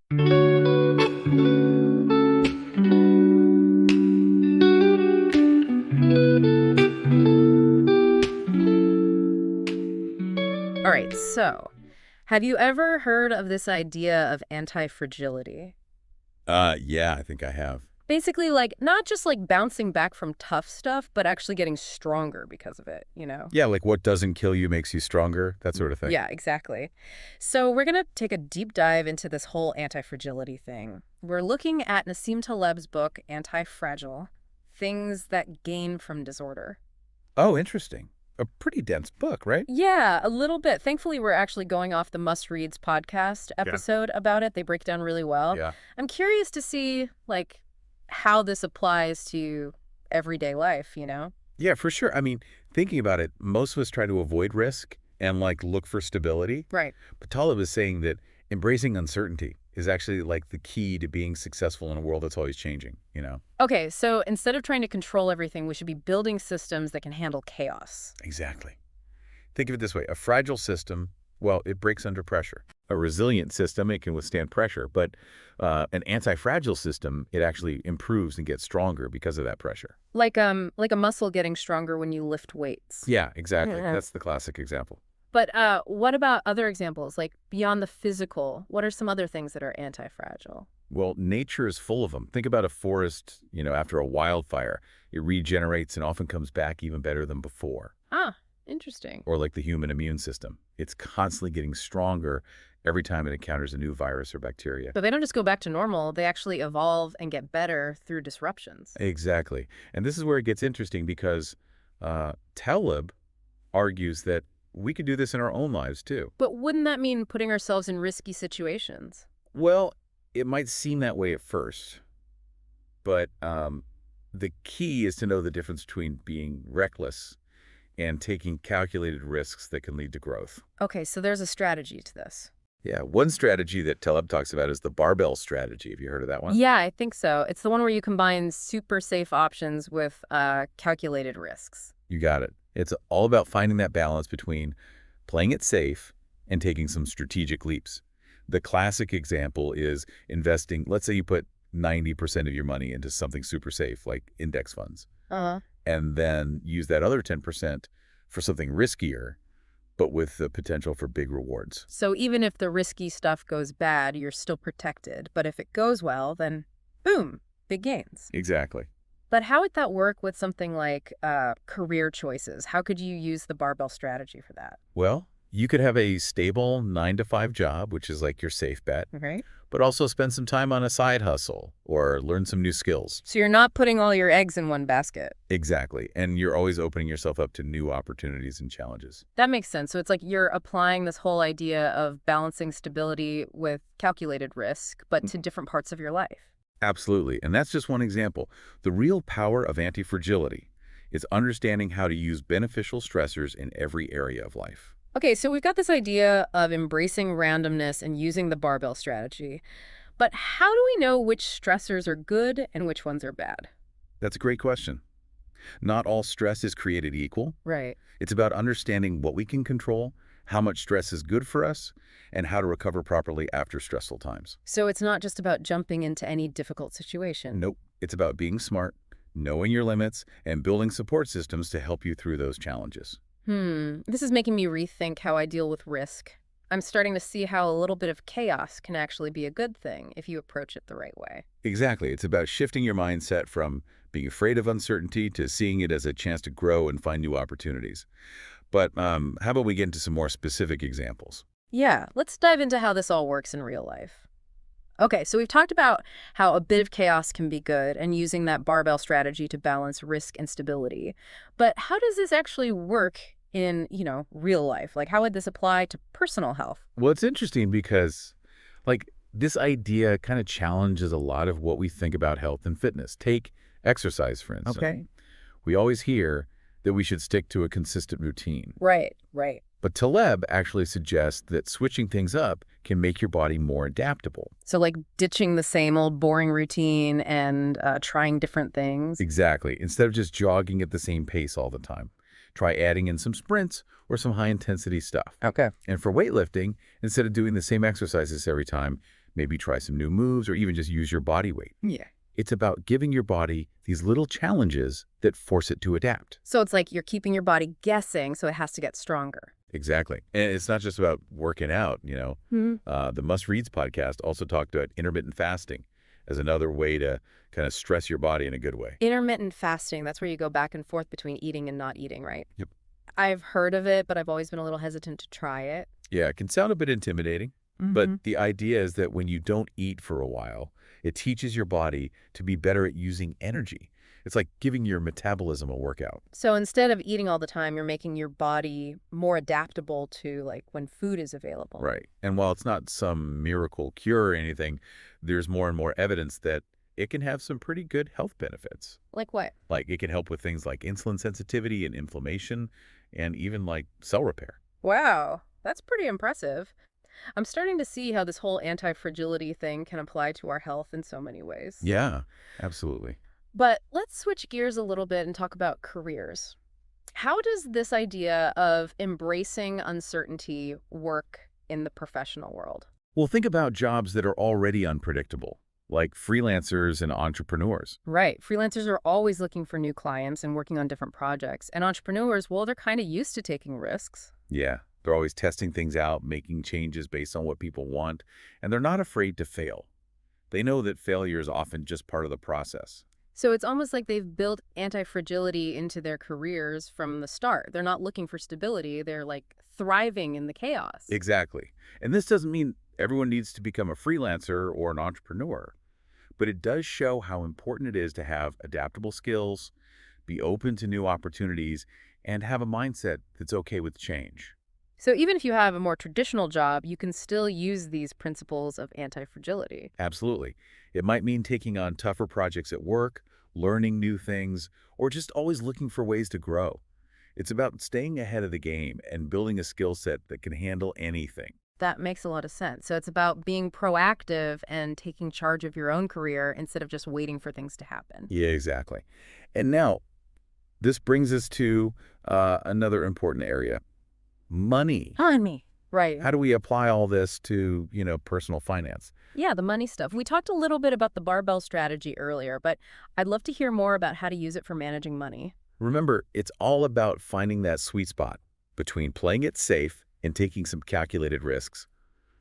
All right, so have you ever heard of this idea of anti-fragility? Yeah, I think I have. Basically, like, not just like bouncing back from tough stuff, but actually getting stronger because of it, you know? Yeah, like what doesn't kill you makes you stronger, that sort of thing. Yeah, exactly. So we're going to take a deep dive into this whole anti-fragility thing. We're looking at Nassim Taleb's book, Antifragile, Things That Gain from Disorder. Oh, interesting. A pretty dense book, right? Yeah, a little bit. Thankfully, we're actually going off the Must Reads podcast Yeah. episode about it. They break down really well. Yeah. I'm curious to see, like, how this applies to everyday life, you know? Yeah, for sure. I mean, thinking about it, most of us try to avoid risk and like look for stability. Right. But Taleb is saying that embracing uncertainty is actually like the key to being successful in a world that's always changing? Okay, so instead of trying to control everything, we should be building systems that can handle chaos. Exactly. Think of it this way. A fragile system, well, it breaks under pressure. A resilient system, it can withstand pressure. But an anti-fragile system, it actually improves and gets stronger because of that pressure. Like a muscle getting stronger when you lift weights. Yeah, exactly. Yeah. That's the classic example. But what about other examples, like beyond the physical? What are some other things that are anti-fragile? Well, nature is full of them. Think about a forest, after a wildfire. It regenerates and often comes back even better than before. Ah, interesting. Or like the human immune system. It's constantly getting stronger every time it encounters a new virus or bacteria. So they don't just go back to normal, they actually evolve and get better through disruptions. Exactly. And this is where it gets interesting because Taleb argues that we could do this in our own lives too. But wouldn't that mean putting ourselves in risky situations? Well, it might seem that way at first, but the key is to know the difference between being reckless and taking calculated risks that can lead to growth. Okay, so there's a strategy to this. Yeah, one strategy that Taleb talks about is the barbell strategy. Have you heard of that one? Yeah, I think so. It's the one where you combine super safe options with calculated risks. You got it. It's all about finding that balance between playing it safe and taking some strategic leaps. The classic example is investing. Let's say you put 90% of your money into something super safe, like index funds, Uh-huh. and then use that other 10% for something riskier, but with the potential for big rewards. So even if the risky stuff goes bad, you're still protected. But if it goes well, then boom, big gains. Exactly. But how would that work with something like career choices? How could you use the barbell strategy for that? Well, you could have a stable 9 to 5 job, which is like your safe bet, Right. but also spend some time on a side hustle or learn some new skills. So you're not putting all your eggs in one basket. Exactly. And you're always opening yourself up to new opportunities and challenges. That makes sense. So it's like you're applying this whole idea of balancing stability with calculated risk, but to different parts of your life. Absolutely. And that's just one example. The real power of anti-fragility is understanding how to use beneficial stressors in every area of life. Okay, so we've got this idea of embracing randomness and using the barbell strategy. But how do we know which stressors are good and which ones are bad? That's a great question. Not all stress is created equal. Right. It's about understanding what we can control, how much stress is good for us, and how to recover properly after stressful times. So it's not just about jumping into any difficult situation. Nope. It's about being smart, knowing your limits, and building support systems to help you through those challenges. This is making me rethink how I deal with risk. I'm starting to see how a little bit of chaos can actually be a good thing if you approach it the right way. Exactly. It's about shifting your mindset from being afraid of uncertainty to seeing it as a chance to grow and find new opportunities. But how about we get into some more specific examples? Yeah, let's dive into how this all works in real life. Okay, so we've talked about how a bit of chaos can be good and using that barbell strategy to balance risk and stability. But how does this actually work in, real life? Like, how would this apply to personal health? Well, it's interesting because, like, this idea kind of challenges a lot of what we think about health and fitness. Take exercise, for instance. Okay. We always hear that we should stick to a consistent routine. Right, right. But Taleb actually suggests that switching things up can make your body more adaptable. So like ditching the same old boring routine and trying different things. Exactly. Instead of just jogging at the same pace all the time, try adding in some sprints or some high-intensity stuff. Okay. And for weightlifting, instead of doing the same exercises every time, Maybe try some new moves or even just use your body weight. Yeah. It's about giving your body these little challenges that force it to adapt. So it's like you're keeping your body guessing, so it has to get stronger. Exactly. And it's not just about working out. Hmm. The Must Reads podcast also talked about intermittent fasting as another way to kind of stress your body in a good way. Intermittent fasting, that's where you go back and forth between eating and not eating, right? Yep. I've heard of it, but I've always been a little hesitant to try it. Yeah, it can sound a bit intimidating, but Hmm. the idea is that when you don't eat for a while, it teaches your body to be better at using energy. It's like giving your metabolism a workout. So instead of eating all the time, you're making your body more adaptable to like when food is available. Right. And while it's not some miracle cure or anything, there's more and more evidence that it can have some pretty good health benefits. Like what? Like it can help with things like insulin sensitivity and inflammation and even like cell repair. Wow, that's pretty impressive. I'm starting to see how this whole anti-fragility thing can apply to our health in so many ways. Yeah, absolutely. But let's switch gears a little bit and talk about careers. How does this idea of embracing uncertainty work in the professional world? Well, think about jobs that are already unpredictable, like freelancers and entrepreneurs. Right. Freelancers are always looking for new clients and working on different projects. And entrepreneurs, well, they're kind of used to taking risks. Yeah, they're always testing things out, making changes based on what people want, and they're not afraid to fail. They know that failure is often just part of the process. So it's almost like they've built anti-fragility into their careers from the start. They're not looking for stability. They're like thriving in the chaos. Exactly. And this doesn't mean everyone needs to become a freelancer or an entrepreneur, but it does show how important it is to have adaptable skills, be open to new opportunities, and have a mindset that's okay with change. So even if you have a more traditional job, you can still use these principles of anti-fragility. Absolutely. It might mean taking on tougher projects at work, learning new things, or just always looking for ways to grow. It's about staying ahead of the game and building a skill set that can handle anything. That makes a lot of sense. So it's about being proactive and taking charge of your own career instead of just waiting for things to happen. Yeah, exactly. And now, this brings us to another important area, money. On me. Right. How do we apply all this to personal finance? Yeah, the money stuff. We talked a little bit about the barbell strategy earlier, but I'd love to hear more about how to use it for managing money. Remember, it's all about finding that sweet spot between playing it safe and taking some calculated risks.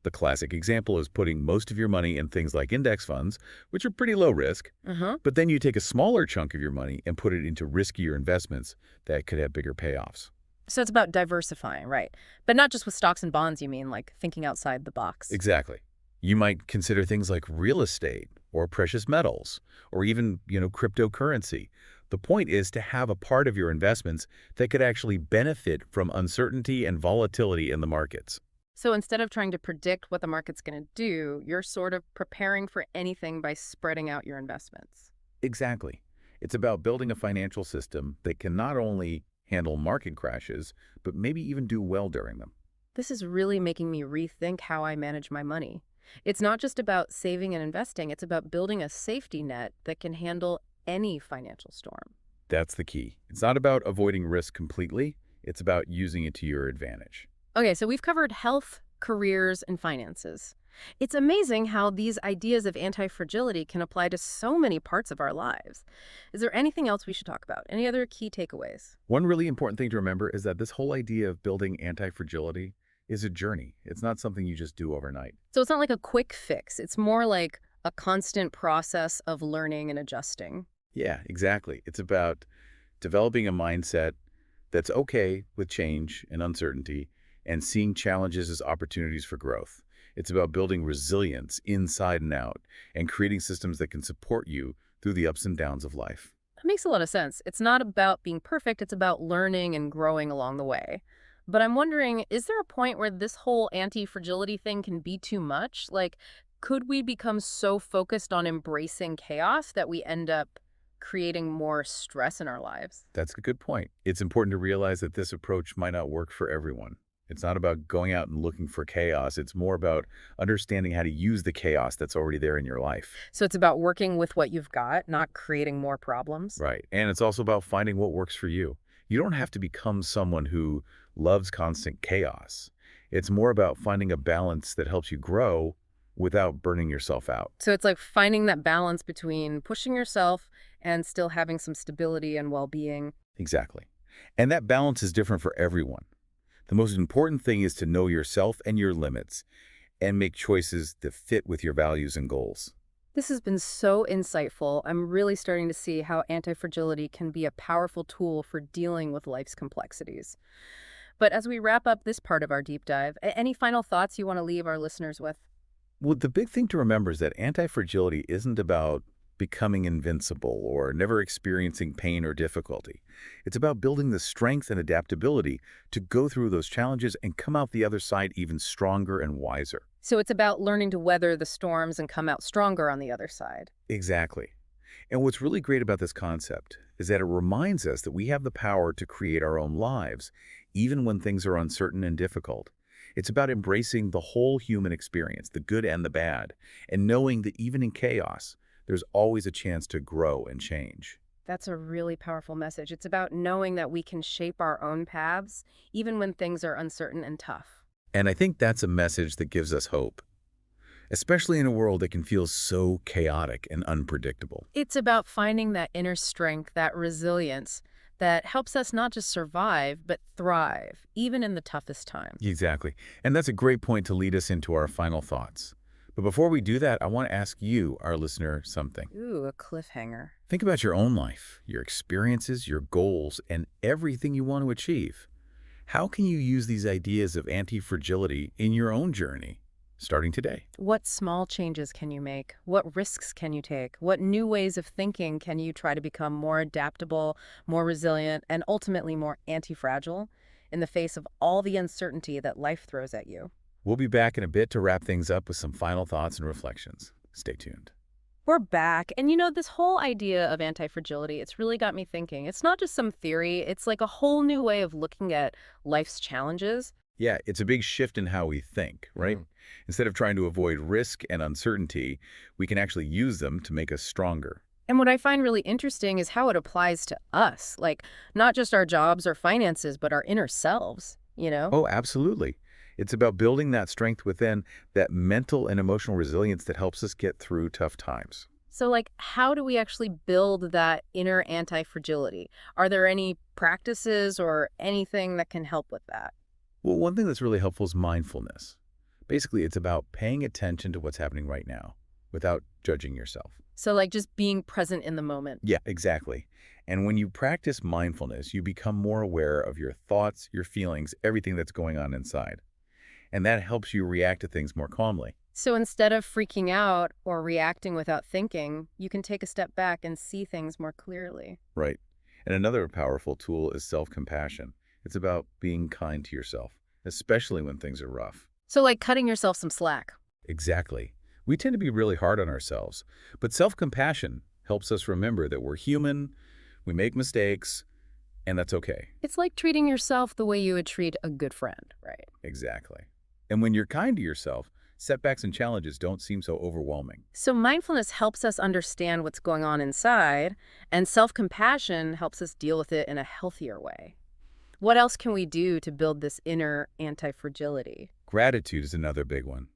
The classic example is putting most of your money in things like index funds, which are pretty low risk, Uh-huh. but then you take a smaller chunk of your money and put it into riskier investments that could have bigger payoffs. So it's about diversifying, right? But not just with stocks and bonds, you mean, like thinking outside the box. Exactly. You might consider things like real estate or precious metals or even cryptocurrency. The point is to have a part of your investments that could actually benefit from uncertainty and volatility in the markets. So instead of trying to predict what the market's going to do, you're sort of preparing for anything by spreading out your investments. Exactly. It's about building a financial system that can not only handle market crashes, but maybe even do well during them. This is really making me rethink how I manage my money. It's not just about saving and investing, it's about building a safety net that can handle any financial storm. That's the key. It's not about avoiding risk completely. It's about using it to your advantage. Okay, so we've covered health, careers, and finances. It's amazing how these ideas of anti-fragility can apply to so many parts of our lives. Is there anything else we should talk about? Any other key takeaways? One really important thing to remember is that this whole idea of building anti-fragility is a journey. It's not something you just do overnight. So it's not like a quick fix. It's more like a constant process of learning and adjusting. Yeah, exactly. It's about developing a mindset that's okay with change and uncertainty and seeing challenges as opportunities for growth. It's about building resilience inside and out and creating systems that can support you through the ups and downs of life. That makes a lot of sense. It's not about being perfect, it's about learning and growing along the way. But I'm wondering, is there a point where this whole anti-fragility thing can be too much? Like, could we become so focused on embracing chaos that we end up creating more stress in our lives? That's a good point. It's important to realize that this approach might not work for everyone. It's not about going out and looking for chaos. It's more about understanding how to use the chaos that's already there in your life. So it's about working with what you've got, not creating more problems. Right. And it's also about finding what works for you. You don't have to become someone who loves constant chaos. It's more about finding a balance that helps you grow without burning yourself out. So it's like finding that balance between pushing yourself and still having some stability and well-being. Exactly. And that balance is different for everyone. The most important thing is to know yourself and your limits and make choices that fit with your values and goals. This has been so insightful. I'm really starting to see how anti-fragility can be a powerful tool for dealing with life's complexities. But as we wrap up this part of our deep dive, any final thoughts you want to leave our listeners with? Well, the big thing to remember is that anti-fragility isn't about becoming invincible or never experiencing pain or difficulty. It's about building the strength and adaptability to go through those challenges and come out the other side even stronger and wiser. So it's about learning to weather the storms and come out stronger on the other side. Exactly. And what's really great about this concept is that it reminds us that we have the power to create our own lives, even when things are uncertain and difficult. It's about embracing the whole human experience, the good and the bad, and knowing that even in chaos, there's always a chance to grow and change. That's a really powerful message. It's about knowing that we can shape our own paths, even when things are uncertain and tough. And I think that's a message that gives us hope, especially in a world that can feel so chaotic and unpredictable. It's about finding that inner strength, that resilience that helps us not just survive, but thrive, even in the toughest times. Exactly. And that's a great point to lead us into our final thoughts. But before we do that, I want to ask you, our listener, something. Ooh, a cliffhanger. Think about your own life, your experiences, your goals, and everything you want to achieve. How can you use these ideas of anti-fragility in your own journey, starting today? What small changes can you make? What risks can you take? What new ways of thinking can you try to become more adaptable, more resilient, and ultimately more anti-fragile in the face of all the uncertainty that life throws at you? We'll be back in a bit to wrap things up with some final thoughts and reflections. Stay tuned. We're back. And this whole idea of anti-fragility, it's really got me thinking. It's not just some theory, it's like a whole new way of looking at life's challenges. Yeah, it's a big shift in how we think, right? Instead of trying to avoid risk and uncertainty, we can actually use them to make us stronger. And what I find really interesting is how it applies to us, like not just our jobs or finances, but our inner selves. Oh, absolutely. It's about building that strength within, that mental and emotional resilience that helps us get through tough times. So, like, how do we actually build that inner anti-fragility? Are there any practices or anything that can help with that? Well, one thing that's really helpful is mindfulness. Basically, it's about paying attention to what's happening right now without judging yourself. So, like, just being present in the moment. Yeah, exactly. And when you practice mindfulness, you become more aware of your thoughts, your feelings, everything that's going on inside. And that helps you react to things more calmly. So instead of freaking out or reacting without thinking, you can take a step back and see things more clearly. Right. And another powerful tool is self-compassion. It's about being kind to yourself, especially when things are rough. So like cutting yourself some slack. Exactly. We tend to be really hard on ourselves, but self-compassion helps us remember that we're human, we make mistakes, and that's okay. It's like treating yourself the way you would treat a good friend, right? Exactly. And when you're kind to yourself, setbacks and challenges don't seem so overwhelming. So mindfulness helps us understand what's going on inside, and self-compassion helps us deal with it in a healthier way. What else can we do to build this inner anti-fragility? Gratitude is another big one.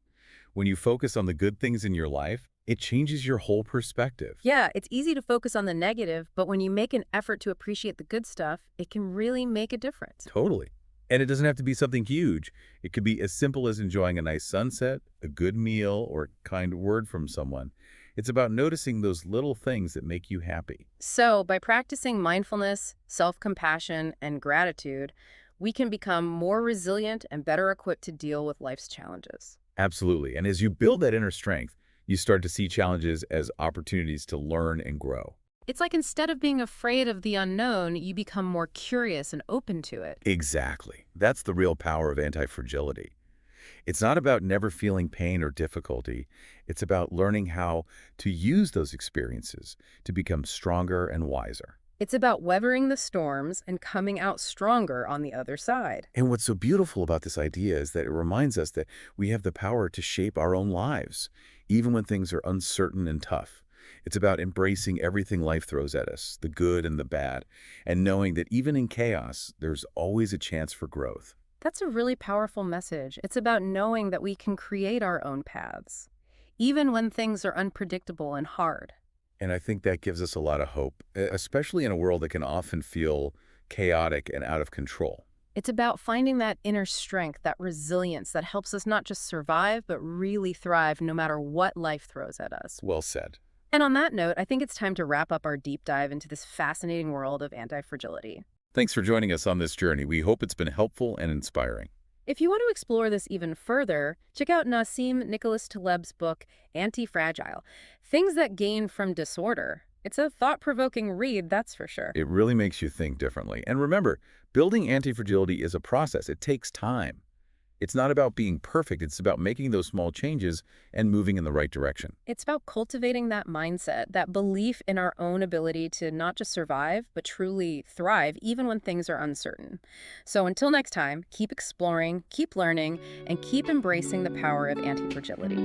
When you focus on the good things in your life, it changes your whole perspective. Yeah, it's easy to focus on the negative, but when you make an effort to appreciate the good stuff, it can really make a difference. Totally. And it doesn't have to be something huge. It could be as simple as enjoying a nice sunset, a good meal, or a kind word from someone. It's about noticing those little things that make you happy. So, by practicing mindfulness, self-compassion, and gratitude, we can become more resilient and better equipped to deal with life's challenges. Absolutely. And as you build that inner strength, you start to see challenges as opportunities to learn and grow. It's like instead of being afraid of the unknown, you become more curious and open to it. Exactly. That's the real power of anti-fragility. It's not about never feeling pain or difficulty. It's about learning how to use those experiences to become stronger and wiser. It's about weathering the storms and coming out stronger on the other side. And what's so beautiful about this idea is that it reminds us that we have the power to shape our own lives, even when things are uncertain and tough. It's about embracing everything life throws at us, the good and the bad, and knowing that even in chaos, there's always a chance for growth. That's a really powerful message. It's about knowing that we can create our own paths. even when things are unpredictable and hard. And I think that gives us a lot of hope, especially in a world that can often feel chaotic and out of control. It's about finding that inner strength, that resilience that helps us not just survive, but really thrive no matter what life throws at us. Well said. And on that note, I think it's time to wrap up our deep dive into this fascinating world of anti-fragility. Thanks for joining us on this journey. We hope it's been helpful and inspiring. If you want to explore this even further, check out Nassim Nicholas Taleb's book, Antifragile, Things That Gain from Disorder. It's a thought-provoking read, that's for sure. It really makes you think differently. And remember, building antifragility is a process. It takes time. It's not about being perfect. It's about making those small changes and moving in the right direction. It's about cultivating that mindset, that belief in our own ability to not just survive, but truly thrive, even when things are uncertain. So until next time, keep exploring, keep learning, and keep embracing the power of antifragility.